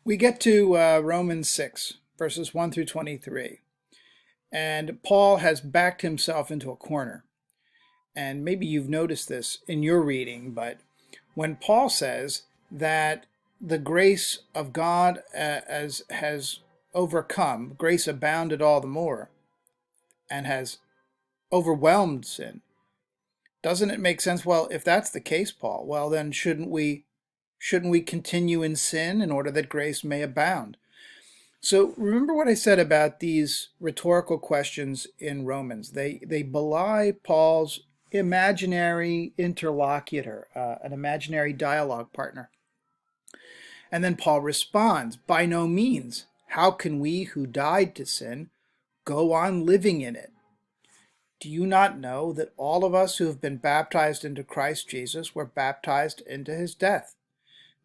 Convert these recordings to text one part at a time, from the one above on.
We get to Romans 6, verses 1 through 23. And Paul has backed himself into a corner. And maybe you've noticed this in your reading, but when Paul says that the grace of God as has overcome, grace abounded all the more, and has overwhelmed sin, doesn't it make sense? Well, if that's the case, Paul, well then shouldn't we continue in sin in order that grace may abound? So remember what I said about these rhetorical questions in Romans. They belie Paul's imaginary interlocutor, an imaginary dialogue partner. And then Paul responds, by no means. How can we who died to sin go on living in it? Do you not know that all of us who have been baptized into Christ Jesus were baptized into his death?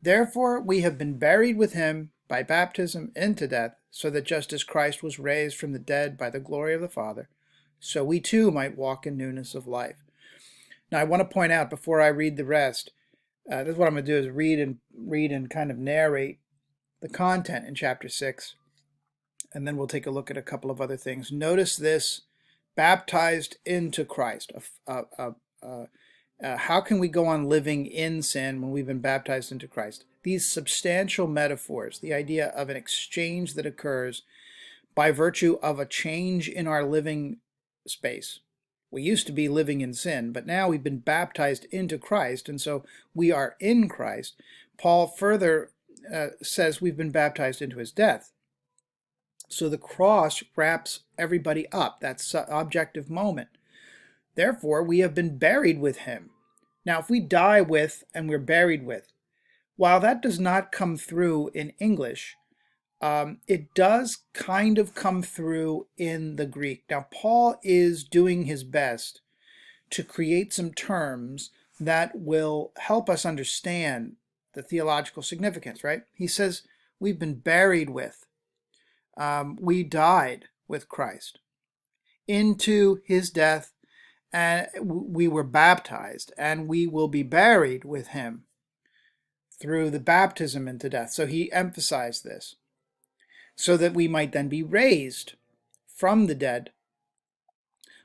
Therefore we have been buried with him by baptism into death, so that just as Christ was raised from the dead by the glory of the Father, so we too might walk in newness of life. Now I want to point out before I read the rest, this is what I'm going to do is read and kind of narrate the content in chapter 6, and then we'll take a look at a couple of other things. Notice this, baptized into Christ. How can we go on living in sin when we've been baptized into Christ? These substantial metaphors, the idea of an exchange that occurs by virtue of a change in our living space. We used to be living in sin, but now we've been baptized into Christ, and so we are in Christ. Paul further says we've been baptized into his death. So the cross wraps everybody up. That's an objective moment. Therefore, we have been buried with him. Now, if we die with and we're buried with, while that does not come through in English, it does kind of come through in the Greek. Now, Paul is doing his best to create some terms that will help us understand the theological significance, right? He says, we've been buried with. We died with Christ into his death, and we were baptized, and we will be buried with him through the baptism into death. So he emphasized this, so that we might then be raised from the dead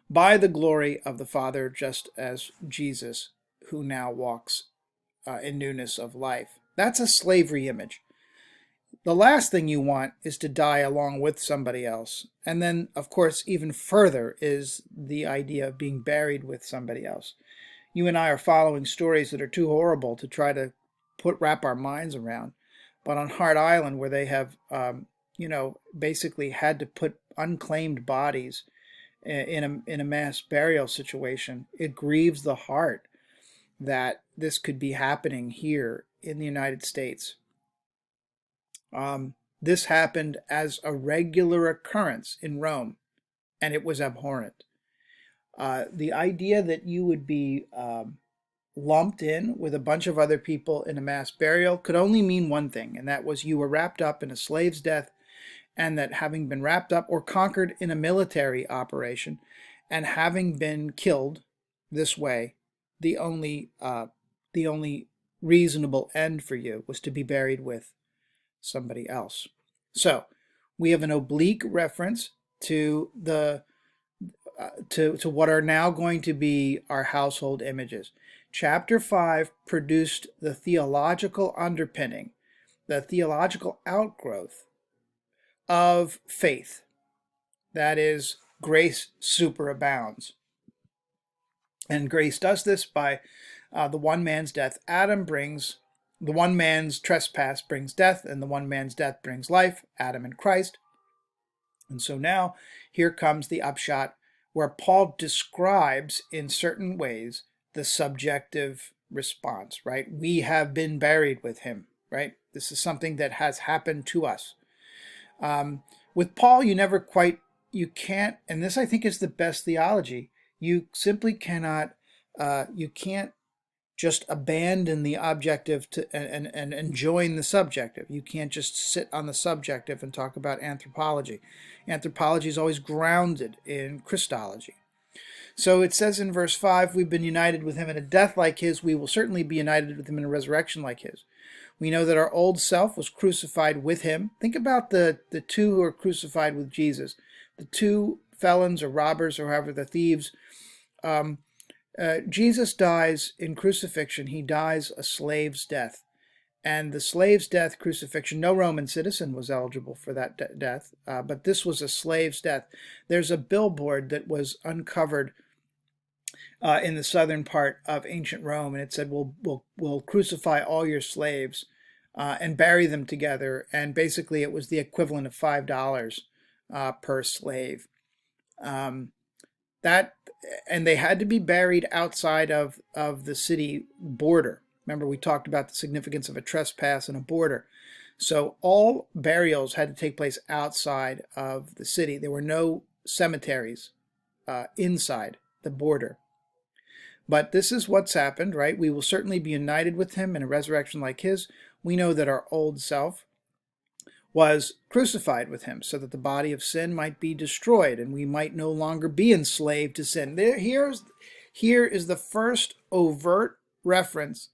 by the glory of the Father, just as Jesus, who now walks in newness of life. That's a slavery image. The last thing you want is to die along with somebody else. And then, of course, even further is the idea of being buried with somebody else. You and I are following stories that are too horrible to try to wrap our minds around. But on Hart Island, where they have, basically had to put unclaimed bodies in a mass burial situation, it grieves the heart that this could be happening here in the United States. This happened as a regular occurrence in Rome, and it was abhorrent. The idea that you would be lumped in with a bunch of other people in a mass burial could only mean one thing, and that was you were wrapped up in a slave's death, and that having been wrapped up or conquered in a military operation, and having been killed this way, the only reasonable end for you was to be buried with somebody else. So we have an oblique reference to the to what are now going to be our household images. Chapter 5 produced the theological underpinning, the theological outgrowth of faith. That is, grace superabounds. And grace does this by the one man's death. The one man's trespass brings death, and the one man's death brings life, Adam and Christ. And so now here comes the upshot where Paul describes in certain ways the subjective response, right? We have been buried with him, right? This is something that has happened to us. With Paul, you can't, and this I think is the best theology, you simply cannot, you can't just abandon the objective and join the subjective. You can't just sit on the subjective and talk about anthropology. Anthropology is always grounded in Christology. So it says in verse 5, we've been united with him in a death like his. We will certainly be united with him in a resurrection like his. We know that our old self was crucified with him. Think about the two who are crucified with Jesus, the two felons or robbers or however, the thieves. Jesus dies in crucifixion. He dies a slave's death. And the slave's death, crucifixion, no Roman citizen was eligible for that death, but this was a slave's death. There's a billboard that was uncovered in the southern part of ancient Rome, and it said, we'll crucify all your slaves and bury them together. And basically it was the equivalent of $5 per slave. And they had to be buried outside of the city border. Remember, we talked about the significance of a trespass and a border. So all burials had to take place outside of the city. There were no cemeteries inside the border. But this is what's happened, right? We will certainly be united with him in a resurrection like his. We know that our old self was crucified with him so that the body of sin might be destroyed and we might no longer be enslaved to sin. Here is the first overt reference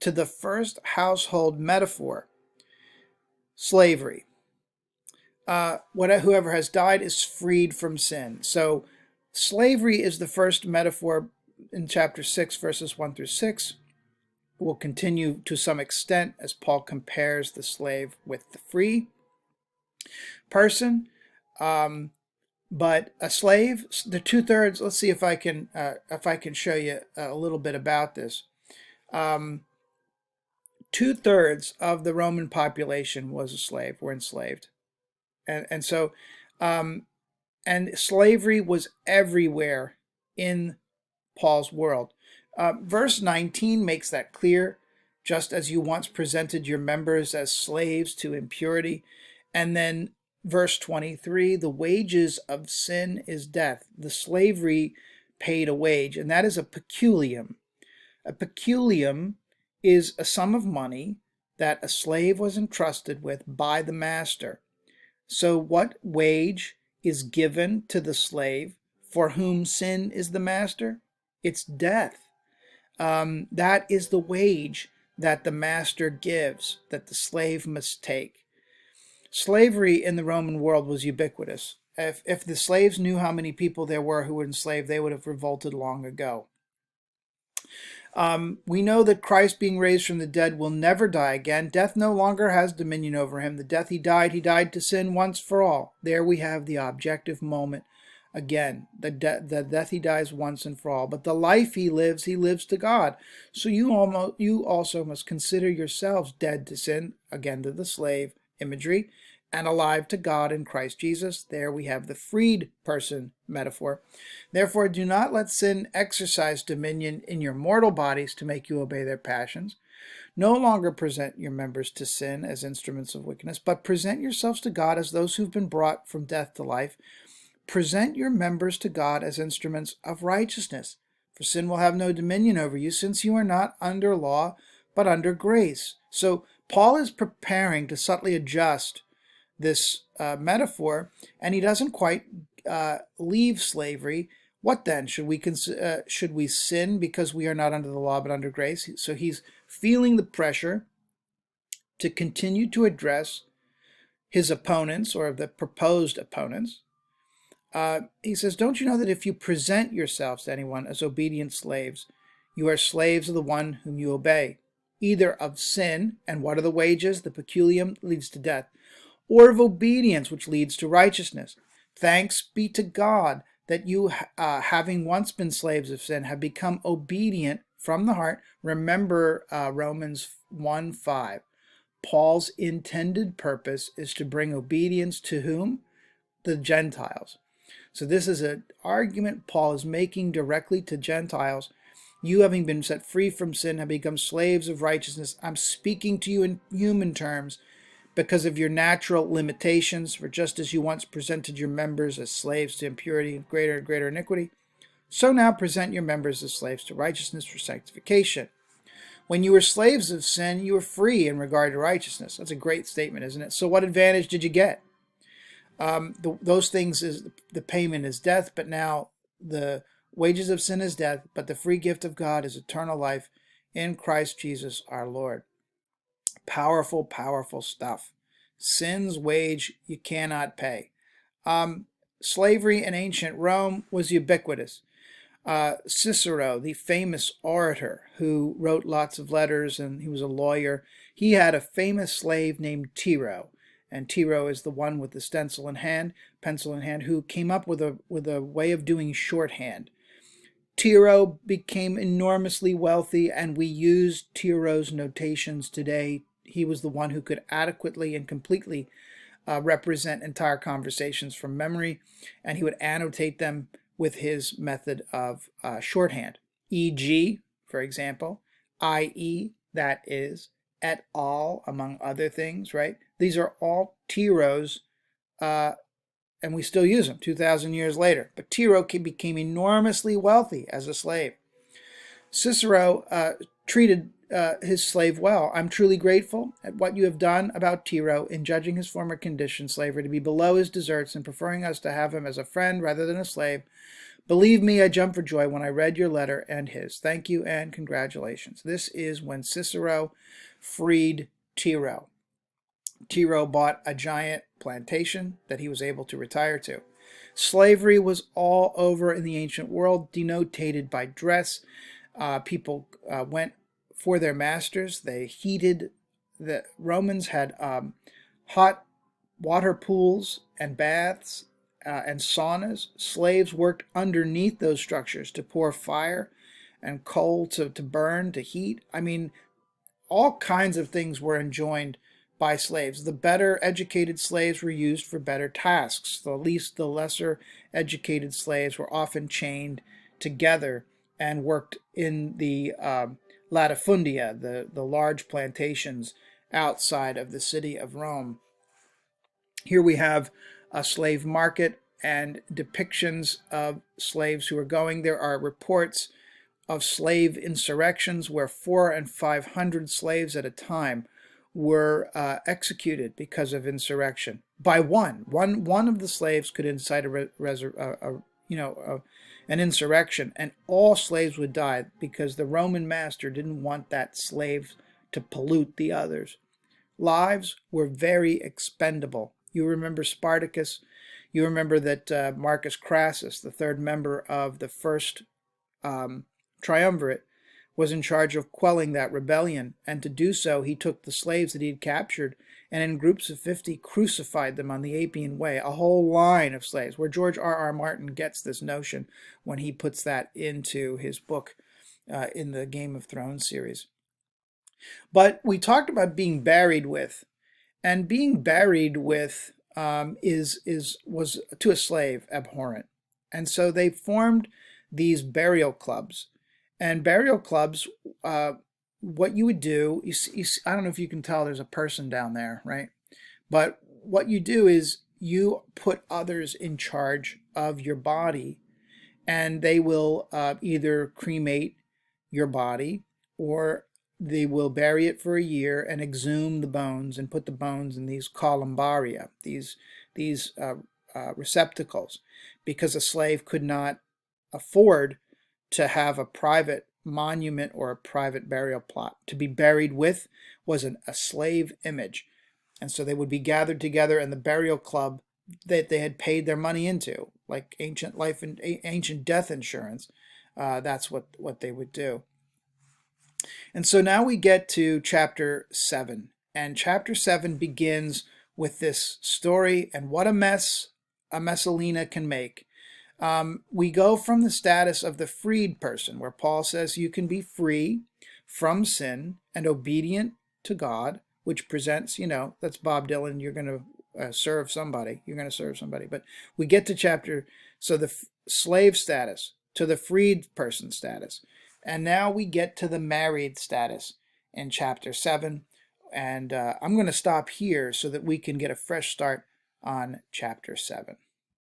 to the first household metaphor, slavery. Whoever has died is freed from sin. So slavery is the first metaphor in chapter 6, verses 1 through 6. Will continue to some extent as Paul compares the slave with the free person. But a slave, the 2/3, let's see if I can show you a little bit about this. 2/3 of the Roman population was a slave, were enslaved. And so slavery was everywhere in Paul's world. Verse 19 makes that clear. Just as you once presented your members as slaves to impurity. And then verse 23, the wages of sin is death. The slavery paid a wage, and that is a peculium. A peculium is a sum of money that a slave was entrusted with by the master. So what wage is given to the slave for whom sin is the master? It's death. That is the wage that the master gives, that the slave must take. Slavery in the Roman world was ubiquitous. If the slaves knew how many people there were who were enslaved, they would have revolted long ago. We know that Christ, being raised from the dead, will never die again. Death no longer has dominion over him. The death he died to sin once for all. There we have the objective moment. Again, the death he dies once and for all. But the life he lives to God. So you also must consider yourselves dead to sin, again to the slave imagery, and alive to God in Christ Jesus. There we have the freed person metaphor. Therefore, do not let sin exercise dominion in your mortal bodies to make you obey their passions. No longer present your members to sin as instruments of wickedness, but present yourselves to God as those who've been brought from death to life. Present your members to God as instruments of righteousness, for sin will have no dominion over you, since you are not under law, but under grace. So Paul is preparing to subtly adjust this metaphor, and he doesn't quite leave slavery. What then? Should we sin because we are not under the law, but under grace? So he's feeling the pressure to continue to address his opponents, or the proposed opponents. He says, don't you know that if you present yourselves to anyone as obedient slaves, you are slaves of the one whom you obey, either of sin, and what are the wages? The peculium leads to death, or of obedience, which leads to righteousness. Thanks be to God that you, having once been slaves of sin, have become obedient from the heart. Remember Romans 1:5. Paul's intended purpose is to bring obedience to whom? The Gentiles. So this is an argument Paul is making directly to Gentiles. You, having been set free from sin, have become slaves of righteousness. I'm speaking to you in human terms because of your natural limitations. For just as you once presented your members as slaves to impurity and greater iniquity, so now present your members as slaves to righteousness for sanctification. When you were slaves of sin, you were free in regard to righteousness. That's a great statement, isn't it? So what advantage did you get? Those things, is the payment is death, but now the wages of sin is death, but the free gift of God is eternal life in Christ Jesus our Lord. Powerful, powerful stuff. Sin's wage you cannot pay. Slavery in ancient Rome was ubiquitous. Cicero, the famous orator who wrote lots of letters and he was a lawyer, he had a famous slave named Tiro. And Tiro is the one with the pencil in hand, who came up with a way of doing shorthand. Tiro became enormously wealthy, and we use Tiro's notations today. He was the one who could adequately and completely represent entire conversations from memory, and he would annotate them with his method of shorthand. E.g., for example, i.e., that is, et al., among other things, right? These are all Tiro's, and we still use them 2,000 years later. But Tiro became enormously wealthy as a slave. Cicero treated his slave well. I'm truly grateful at what you have done about Tiro in judging his former condition, slavery, to be below his deserts and preferring us to have him as a friend rather than a slave. Believe me, I jumped for joy when I read your letter and his. Thank you and congratulations. This is when Cicero freed Tiro. Tiro bought a giant plantation that he was able to retire to. Slavery was all over in the ancient world, denotated by dress. People went for their masters. They heated. The Romans had hot water pools and baths and saunas. Slaves worked underneath those structures to pour fire and coal to burn, to heat. I mean, all kinds of things were enjoined by slaves. The better educated slaves were used for better tasks. The lesser educated slaves were often chained together and worked in the latifundia, the large plantations outside of the city of Rome. Here we have a slave market and depictions of slaves who are going. There are reports of slave insurrections where 400 and 500 slaves at a time were executed because of insurrection by one of the slaves could incite an insurrection, and all slaves would die because the Roman master didn't want that slave to pollute the others. Lives were very expendable. You remember Spartacus. You remember that Marcus Crassus, the third member of the first triumvirate, was in charge of quelling that rebellion, and to do so he took the slaves that he had captured and in groups of 50 crucified them on the Appian Way, a whole line of slaves, where George R.R. Martin gets this notion when he puts that into his book in the Game of Thrones series. But we talked about being buried with, and being buried with was to a slave abhorrent, and so they formed these burial clubs. And burial clubs, what you would do, I don't know if you can tell there's a person down there, right? But what you do is you put others in charge of your body, and they will either cremate your body, or they will bury it for a year and exhume the bones and put the bones in these columbaria, these receptacles, because a slave could not afford to have a private monument or a private burial plot. To be buried with was a slave image. And so they would be gathered together in the burial club that they had paid their money into, like ancient life and ancient death insurance. That's what they would do. And so now we get to chapter 7. And chapter 7 begins with this story, and what a mess a Messalina can make. We go from the status of the freed person, where Paul says you can be free from sin and obedient to God, which presents, that's Bob Dylan, you're going to serve somebody. You're going to serve somebody. But we get to so the slave status to the freed person status. And now we get to the married status in chapter 7. And I'm going to stop here so that we can get a fresh start on chapter 7.